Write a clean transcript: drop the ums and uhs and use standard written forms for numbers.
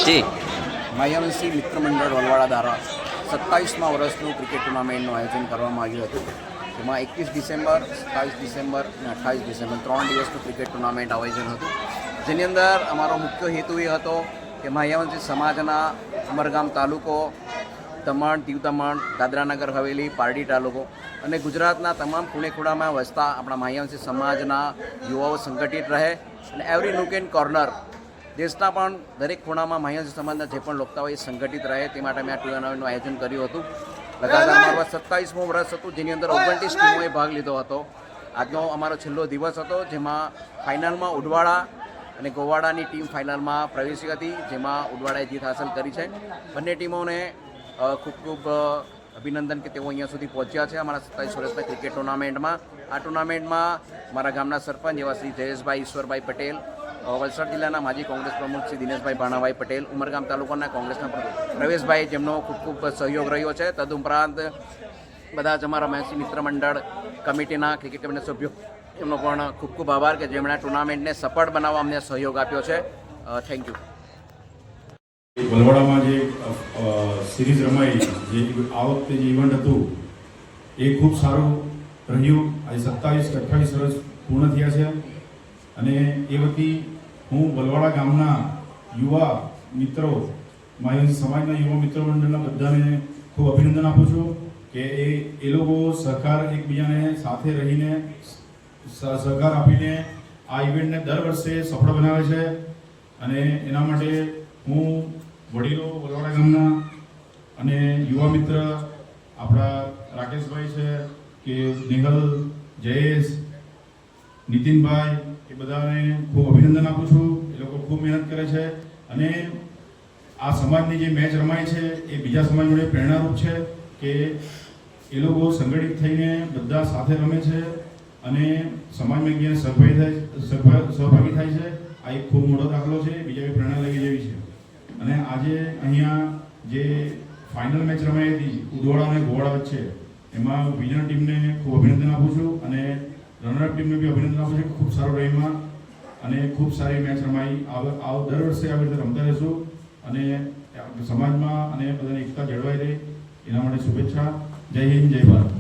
જી માયાવંશી મિત્ર મંડળ વલવાડા દ્વારા 27મા વર્ષનું ક્રિકેટ ટુર્નામેન્ટનું આયોજન કરવામાં આવ્યું હતું, જેમાં 21 ડિસેમ્બર, 27 ડિસેમ્બર અને 28 ડિસેમ્બર 3 દિવસનું ક્રિકેટ ટુર્નામેન્ટ આયોજન હતું, જેની અંદર અમારો મુખ્ય હેતુ એ હતો કે માયાવંશી સમાજના ઉમરગામ તાલુકો, દમણ, દીવ દમણ, દાદરાનગર હવેલી, પારડી તાલુકો અને ગુજરાતના તમામ ખૂણે ખૂણામાં વસતા આપણા માયાવંશી સમાજના યુવાઓ સંગઠિત રહે અને એવરી નૂક એન્ડ કોર્નર દેશના પણ દરેક ખૂણામાં માયાવંશી સમાજના જે પણ લોકો હોય એ સંગઠિત રહે તે માટે મેં આ ટુર્નામેન્ટનું આયોજન કર્યું હતું. લગાતાર અમારું 27મું વર્ષ હતું, જેની અંદર 29 ટીમોએ ભાગ લીધો હતો. આજનો અમારો છેલ્લો દિવસ હતો, જેમાં ફાઇનલમાં ઉડવાડા અને ગોવાડાની ટીમ ફાઇનલમાં પ્રવેશી હતી, જેમાં ઉડવાડાએ જીત હાંસલ કરી છે. બંને ટીમોને ખૂબ ખૂબ અભિનંદન કે તેઓ અહીંયા સુધી પહોંચ્યા છે અમારા 27 વર્ષના ક્રિકેટ ટુર્નામેન્ટમાં. આ ટુર્નામેન્ટમાં મારા ગામના સરપંચ એવા શ્રી જયેશભાઈ ઈશ્વરભાઈ પટેલ, વલસાડ જિલ્લાના માજી કોંગ્રેસ પ્રમુખ શ્રી દિનેશભાઈ ભાણાભાઈ પટેલ, ઉમરગામ તાલુકાના કોંગ્રેસના પ્રવેશભાઈ, જેમનો ખૂબ ખૂબ સહયોગ રહ્યો છે. તદુપરાંત બધા જ અમારા માયાવંશી મિત્ર મંડળ કમિટીના ક્રિકેટ કમિટીના સભ્યો, એમનો પણ ખૂબ ખૂબ આભાર કે જેમણે ટુર્નામેન્ટને સફળ બનાવવા અમને સહયોગ આપ્યો છે. Thank you. વલવાડામાં જે સિરીઝ રમાઈ, જે આ વખતે જે ઇવેન્ટ હતું એ ખૂબ સારું રહ્યું. આજે 27 કે 28 વર્ષ પૂર્ણ થયા છે અને એ વતી હું વલવાડા ગામના યુવા મિત્રો, માયાવંશી સમાજના યુવા મિત્ર મંડળના બધાને ખૂબ અભિનંદન આપું છું કે એ લોકો સહકાર એકબીજાને સાથે રહીને સહકાર આપીને આ ઇવેન્ટને દર વર્ષે સફળ બનાવે છે. અને એના માટે હું વડીલો વલવાડા ગામના અને યુવા મિત્ર આપણા રાકેશભાઈ છે કે નિહલ, જયેશ, નીતિનભાઈ, એ બધાને ખૂબ અભિનંદન આપું છું. એ લોકો ખૂબ મહેનત કરે છે અને આ સમાજની જે મેચ રમાય છે એ બીજા સમાજ જોડે પ્રેરણારૂપ છે કે એ લોકો સંગઠિત થઈને બધા સાથે રમે છે અને સમાજમાં ક્યાંય સહભાગી થાય છે. આ એક ખૂબ મોટો દાખલો છે, બીજા પ્રેરણા લેવી જેવી છે. અને આજે અહીંયા જે ફાઇનલ મેચ રમાઈ હતી ઉદવાડા અને ગોવાડા વચ્ચે, એમાં વિનર ટીમને ખૂબ અભિનંદન આપું છું અને રનરઅપ ટીમને બી અભિનંદન આપું છું. ખૂબ સારો રહીમાં અને ખૂબ સારી મેચ રમાઈ. દર વર્ષે આવી રીતે રમતા રહીશું અને સમાજમાં અને બધાની એકતા જળવાઈ રહે એના માટે શુભેચ્છા. જય હિન્દ, જય ભારત.